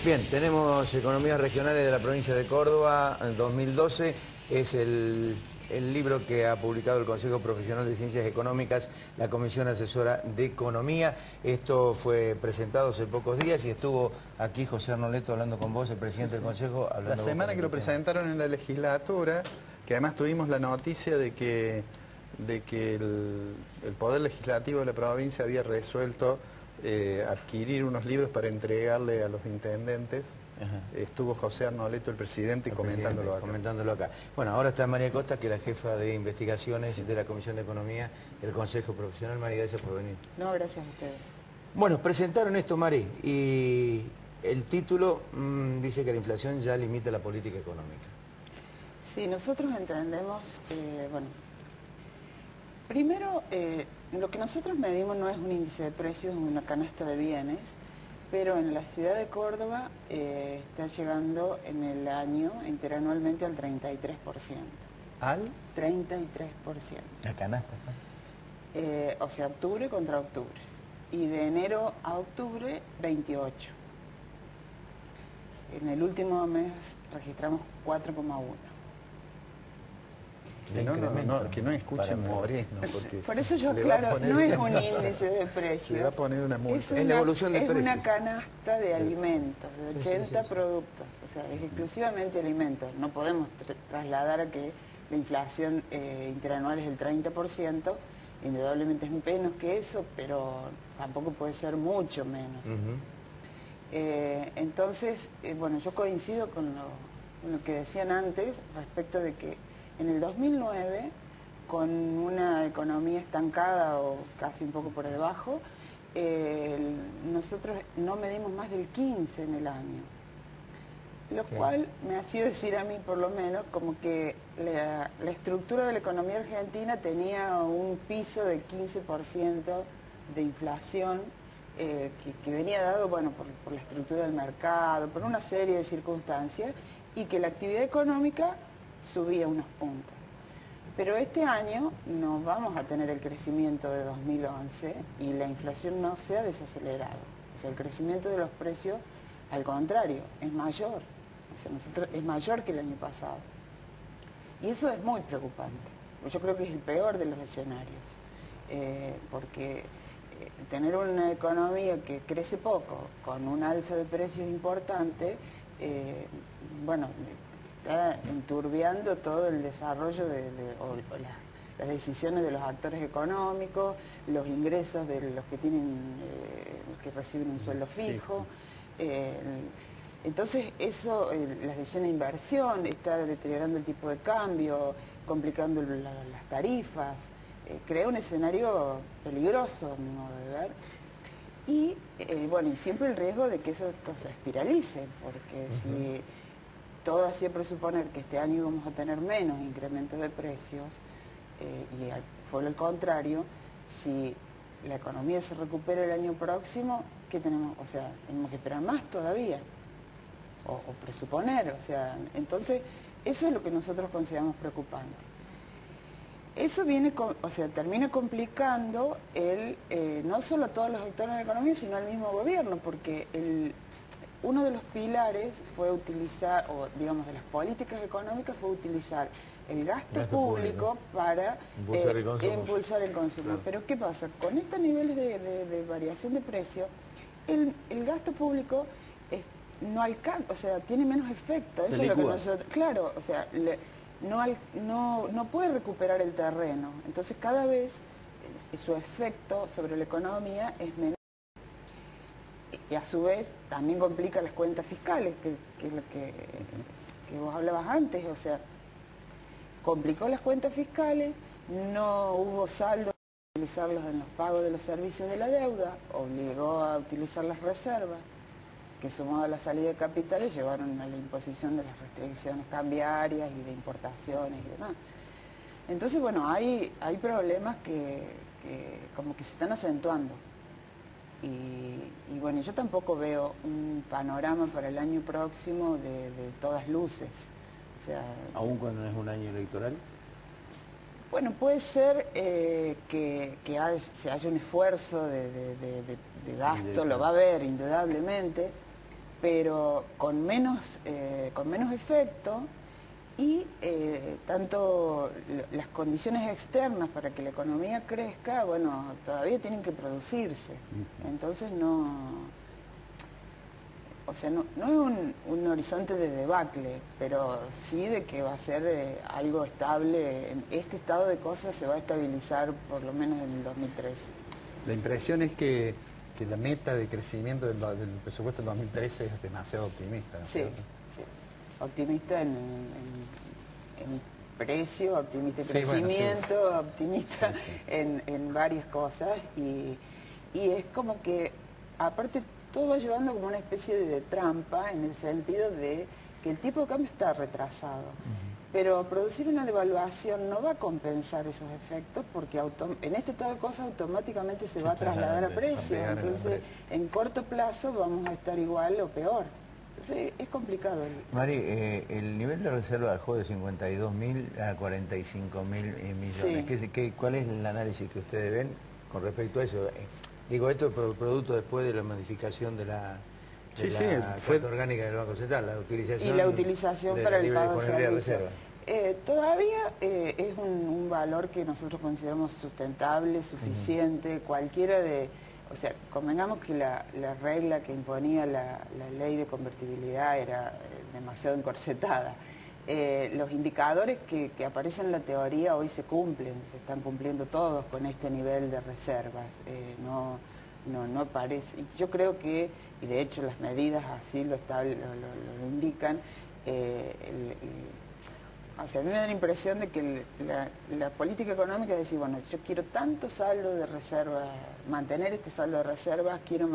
Bien, tenemos Economías Regionales de la Provincia de Córdoba, en 2012. Es el libro que ha publicado el Consejo Profesional de Ciencias Económicas, la Comisión Asesora de Economía. Esto fue presentado hace pocos días y estuvo aquí José Arnoleto hablando con vos, el presidente del Consejo. La semana que lo presentaron en la legislatura, que además tuvimos la noticia de que el Poder Legislativo de la provincia había resuelto adquirir unos libros para entregarle a los intendentes. Ajá. Estuvo José Arnoleto, el presidente, comentándolo acá. Bueno, ahora está María Costa, que es la jefa de investigaciones de la Comisión de Economía del Consejo Profesional. María, gracias por venir. No, gracias a ustedes. Bueno, presentaron esto, Mari, y el título dice que la inflación ya limita la política económica. Sí, nosotros entendemos, bueno, primero, lo que nosotros medimos no es un índice de precios, es una canasta de bienes, pero en la ciudad de Córdoba está llegando en el año interanualmente al 33%. ¿Al? 33%. ¿La canasta? O sea, octubre contra octubre. Y de enero a octubre, 28%. En el último mes registramos 4,1%. Que no escuchen Moreno. Por eso yo, claro, no es un índice de precios. Le va a poner una multa. Es la evolución de precios. Es una canasta de alimentos, de 80 productos. O sea, es exclusivamente alimentos. No podemos trasladar a que la inflación interanual es el 30%. Indudablemente es menos que eso, pero tampoco puede ser mucho menos. Entonces, bueno, yo coincido con lo que decían antes respecto de que en el 2009, con una economía estancada o casi un poco por debajo, nosotros no medimos más del 15 en el año. Lo cual me hacía decir a mí, por lo menos, como que la estructura de la economía argentina tenía un piso del 15% de inflación que venía dado, bueno, por la estructura del mercado, por una serie de circunstancias, y que la actividad económica subía unos puntos. Pero este año no vamos a tener el crecimiento de 2011 y la inflación no se ha desacelerado. O sea, el crecimiento de los precios, al contrario, es mayor. O sea, es mayor que el año pasado. Y eso es muy preocupante. Yo creo que es el peor de los escenarios. Porque tener una economía que crece poco, con un alza de precios importante, bueno, está enturbiando todo el desarrollo las decisiones de los actores económicos, los ingresos de los que que reciben un sueldo fijo. Entonces eso, las decisiones de inversión, está deteriorando el tipo de cambio, complicando las tarifas, crea un escenario peligroso, a mi modo de ver. Y bueno, y siempre el riesgo de que eso se espiralice, porque si todo hacía presuponer que este año íbamos a tener menos incrementos de precios, y fue lo contrario, si la economía se recupera el año próximo, ¿qué tenemos? O sea, tenemos que esperar más todavía, o presuponer, o sea, entonces eso es lo que nosotros consideramos preocupante. Eso termina complicando no solo a todos los actores de la economía, sino al mismo gobierno, porque uno de los pilares fue utilizar, o digamos de las políticas económicas, fue utilizar el gasto público para impulsar el consumo. Claro. Pero ¿qué pasa? Con estos niveles de variación de precio, el gasto público no alcanza, o sea, tiene menos efecto. Eso es lo que nosotros, claro, o sea, no puede recuperar el terreno. Entonces cada vez su efecto sobre la economía es menor. Y a su vez también complica las cuentas fiscales, que es lo que vos hablabas antes. O sea, complicó las cuentas fiscales, no hubo saldo para utilizarlos en los pagos de los servicios de la deuda, obligó a utilizar las reservas, que sumado a la salida de capitales llevaron a la imposición de las restricciones cambiarias y de importaciones y demás. Entonces, bueno, hay problemas que como que se están acentuando. Y bueno, yo tampoco veo un panorama para el año próximo de todas luces. O sea, ¿aún cuando no es un año electoral? Bueno, puede ser que se haya un esfuerzo de gasto, lo va a haber indudablemente, pero con menos efecto, y tanto las condiciones externas para que la economía crezca, bueno, todavía tienen que producirse. Entonces o sea, no es un horizonte de debacle, pero sí de que va a ser algo estable. Este estado de cosas se va a estabilizar por lo menos en el 2013. La impresión es que la meta de crecimiento del presupuesto del 2013 es demasiado optimista, ¿no? Sí, sí. Optimista en precio, optimista en crecimiento, bueno, sí, optimista en varias cosas. Y es como que, aparte, todo va llevando como una especie de trampa, en el sentido de que el tipo de cambio está retrasado. Pero producir una devaluación no va a compensar esos efectos, porque en este estado de cosas automáticamente se va a trasladar a precio. Entonces, en corto plazo vamos a estar igual o peor. Entonces, es complicado. Mari, el nivel de reserva bajó de 52.000 a 45.000 millones. Sí. ¿Cuál es el análisis que ustedes ven con respecto a eso? Digo, esto es producto después de la modificación de la carta orgánica del Banco Central, la utilización... Y la utilización para el pago de servicios. Todavía es un valor que nosotros consideramos sustentable, suficiente, cualquiera de... O sea, convengamos que la regla que imponía la ley de convertibilidad era demasiado encorsetada. Los indicadores que aparecen en la teoría hoy se cumplen, se están cumpliendo todos con este nivel de reservas. No parece. Yo creo que, y de hecho las medidas así lo indican, o sea, a mí me da la impresión de que la política económica es decir, bueno, yo quiero tanto saldo de reserva, mantener este saldo de reservas, quiero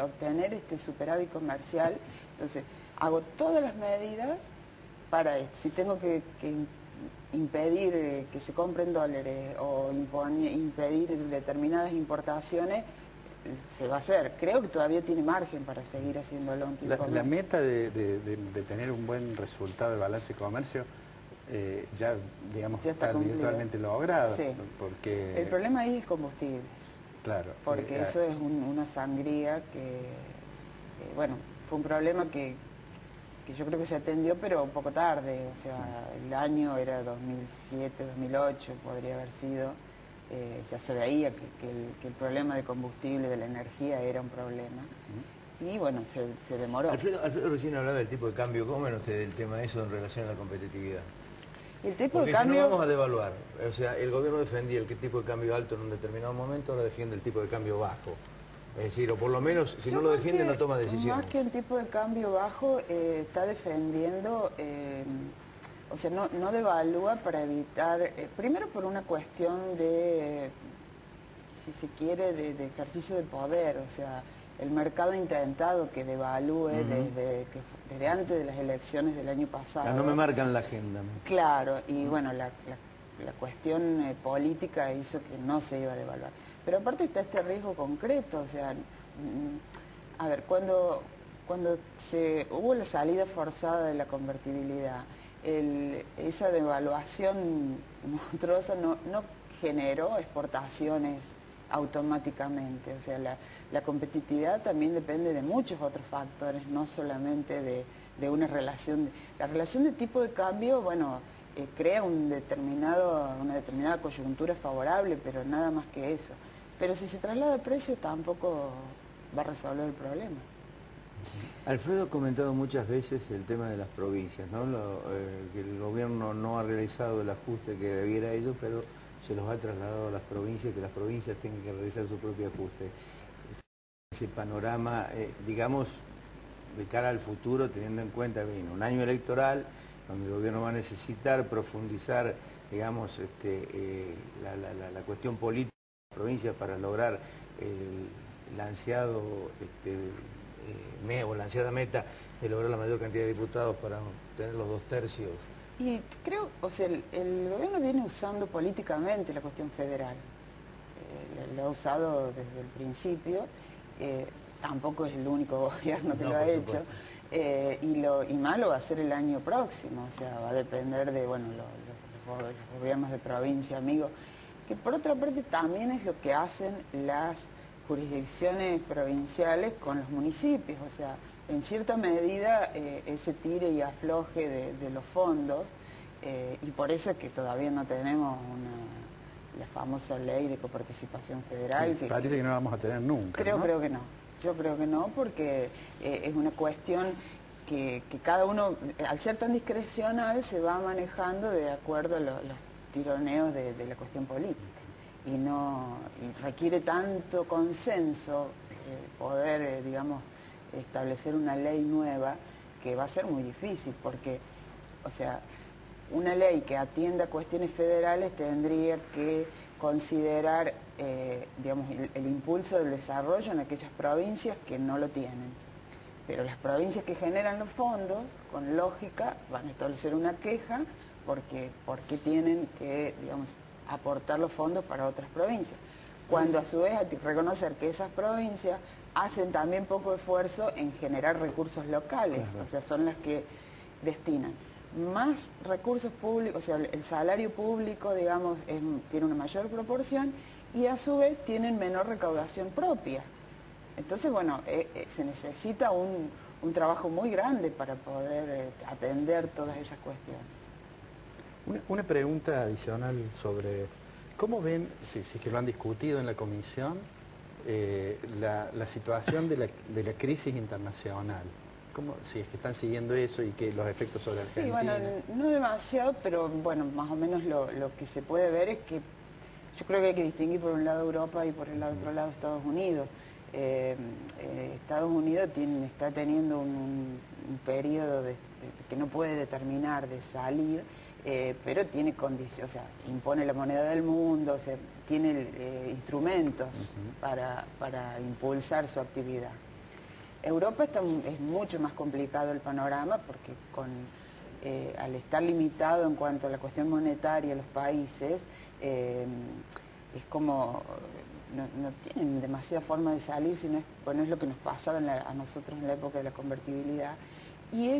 obtener este superávit comercial, entonces hago todas las medidas para esto. Si tengo que impedir que se compren dólares o impedir determinadas importaciones, se va a hacer. Creo que todavía tiene margen para seguir haciéndolo un tiempo más. La meta de tener un buen resultado de balance de comercio ya, digamos, ya está virtualmente logrado. Sí. Porque... El problema ahí es combustibles. Claro. Porque eso es una sangría que, bueno, fue un problema que yo creo que se atendió, pero un poco tarde. O sea, el año era 2007, 2008, podría haber sido. Ya se veía que el problema de combustible, de la energía, era un problema. Y bueno, se demoró. Alfredo recién hablaba del tipo de cambio. ¿Cómo ven ustedes el tema de eso en relación a la competitividad? El tipo Porque de cambio... si no vamos a devaluar. O sea, el gobierno defendía el tipo de cambio alto en un determinado momento, ahora defiende el tipo de cambio bajo. Es decir, o por lo menos, si no lo defiende, no toma decisiones. Más que el tipo de cambio bajo, está defendiendo... o sea, no devalúa para evitar, primero por una cuestión de, si se quiere, de ejercicio de poder. O sea, el mercado ha intentado que devalúe desde antes de las elecciones del año pasado. No me marcan la agenda. Claro, y bueno, la cuestión política hizo que no se iba a devaluar. Pero aparte está este riesgo concreto, o sea, a ver, cuando hubo la salida forzada de la convertibilidad, esa devaluación monstruosa no generó exportaciones automáticamente. O sea, la competitividad también depende de muchos otros factores, no solamente de una relación. La relación de tipo de cambio, bueno, crea una determinada coyuntura favorable, pero nada más que eso. Pero si se traslada el precio tampoco va a resolver el problema. Alfredo ha comentado muchas veces el tema de las provincias, ¿no? Que el gobierno no ha realizado el ajuste que debiera ello, pero se los ha trasladado a las provincias, que las provincias tienen que realizar su propio ajuste. Ese panorama, digamos, de cara al futuro, teniendo en cuenta bien, un año electoral, donde el gobierno va a necesitar profundizar, digamos, la cuestión política de las provincias para lograr el ansiado... o la ansiada meta de lograr la mayor cantidad de diputados para tener los 2/3. Y creo, o sea, el gobierno viene usando políticamente la cuestión federal. Lo ha usado desde el principio. Tampoco es el único gobierno que lo ha hecho. Y más lo va a hacer el año próximo. O sea, va a depender de, bueno, los gobiernos de provincia, amigos. Que por otra parte también es lo que hacen las jurisdicciones provinciales con los municipios. O sea, en cierta medida ese tire y afloje de los fondos, y por eso es que todavía no tenemos la famosa ley de coparticipación federal. Sí, parece que no la vamos a tener nunca, ¿no? Creo que no. Yo creo que no, porque es una cuestión que cada uno, al ser tan discrecional, se va manejando de acuerdo a los tironeos de la cuestión política. Y requiere tanto consenso poder, digamos, establecer una ley nueva, que va a ser muy difícil, porque, o sea, una ley que atienda a cuestiones federales tendría que considerar, digamos, el impulso del desarrollo en aquellas provincias que no lo tienen. Pero las provincias que generan los fondos, con lógica, van a establecer una queja porque tienen que, digamos, aportar los fondos para otras provincias. Cuando a su vez hay que reconocer que esas provincias hacen también poco esfuerzo en generar recursos locales, o sea, son las que destinan más recursos públicos, o sea, el salario público, digamos, tiene una mayor proporción y a su vez tienen menor recaudación propia. Entonces, bueno, se necesita un trabajo muy grande para poder atender todas esas cuestiones. Una pregunta adicional sobre cómo ven, si es que lo han discutido en la comisión, la situación de la crisis internacional. Si es que están siguiendo eso y que los efectos sobre Argentina. Sí, bueno, no demasiado, pero bueno, más o menos lo que se puede ver es que yo creo que hay que distinguir por un lado Europa y por el otro lado Estados Unidos. Estados Unidos está teniendo un periodo que no puede determinar de salir, pero tiene condiciones, o sea, impone la moneda del mundo, o sea, tiene instrumentos para impulsar su actividad. Europa es mucho más complicado el panorama porque al estar limitado en cuanto a la cuestión monetaria los países, es como no tienen demasiada forma de salir, sino es lo que nos pasaba a nosotros en la época de la convertibilidad. Y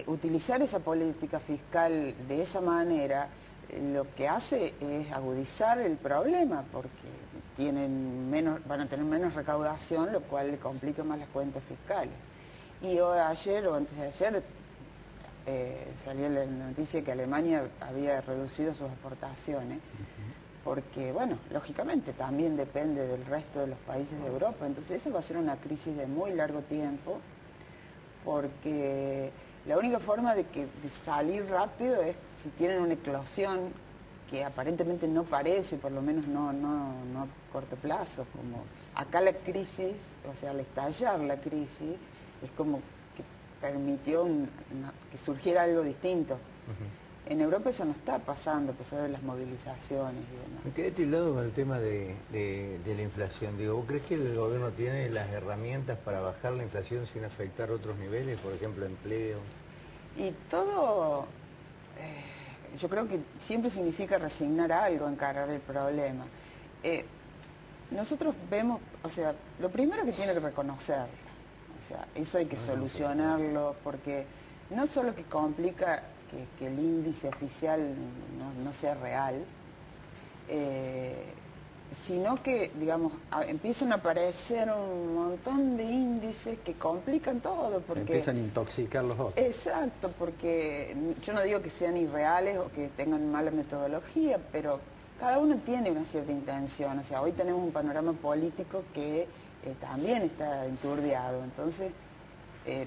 utilizar esa política fiscal de esa manera lo que hace es agudizar el problema, porque van a tener menos recaudación, lo cual le complica más las cuentas fiscales. Y ayer o antes de ayer salió la noticia que Alemania había reducido sus exportaciones, porque, bueno, lógicamente también depende del resto de los países de Europa. Entonces esa va a ser una crisis de muy largo tiempo, porque la única forma de salir rápido es si tienen una eclosión que aparentemente no parece, por lo menos no a corto plazo. Como acá la crisis, o sea, al estallar la crisis, es como que permitió que surgiera algo distinto. En Europa eso no está pasando, a pesar de las movilizaciones y demás. Me quedé tildado con el tema de la inflación. Digo, ¿vos crees que el gobierno tiene las herramientas para bajar la inflación sin afectar otros niveles, por ejemplo, empleo? Y todo, yo creo que siempre significa resignar algo, encarar el problema. Nosotros vemos, o sea, lo primero que tiene que reconocerlo, o sea, eso hay que solucionarlo, porque no solo que complica que el índice oficial no sea real, sino que, digamos, empiezan a aparecer un montón de índices que complican todo. Porque empiezan a intoxicar los otros. Exacto, porque yo no digo que sean irreales o que tengan mala metodología, pero cada uno tiene una cierta intención. O sea, hoy tenemos un panorama político que también está enturbiado, entonces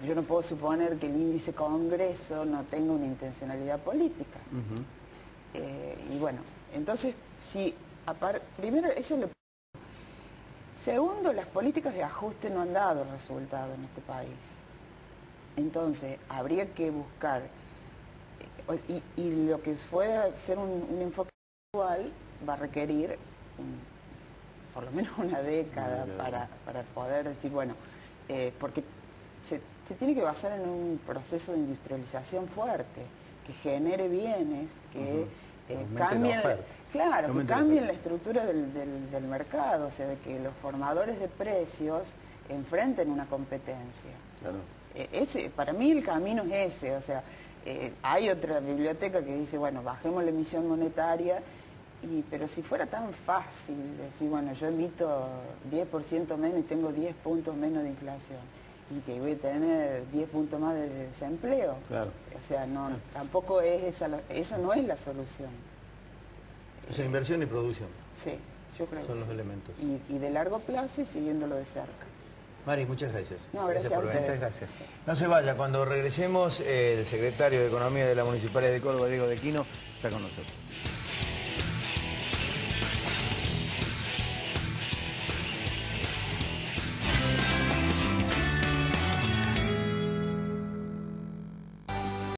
yo no puedo suponer que el índice Congreso no tenga una intencionalidad política. Y bueno, entonces, si primero, eso es lo... Segundo, las políticas de ajuste no han dado resultado en este país. Entonces, habría que buscar, y lo que puede ser un enfoque actual va a requerir por lo menos una década para poder decir, bueno, porque se tiene que basar en un proceso de industrialización fuerte, que genere bienes, que cambien, claro, que cambien la estructura del mercado, o sea, de que los formadores de precios enfrenten una competencia. Claro. Para mí el camino es ese, o sea, hay otra biblioteca que dice, bueno, bajemos la emisión monetaria Pero si fuera tan fácil decir, bueno, yo emito 10% menos y tengo 10 puntos menos de inflación, y que voy a tener 10 puntos más de desempleo. Claro. O sea, no, tampoco es esa no es la solución. O sea, inversión y producción. Sí, yo creo que Son los sí. elementos. Y de largo plazo y siguiéndolo de cerca. Mari, muchas gracias. No, gracias a por venir. ustedes. Muchas gracias. No se vaya, cuando regresemos, el secretario de Economía de la Municipalidad de Córdoba, Diego de Quino, está con nosotros.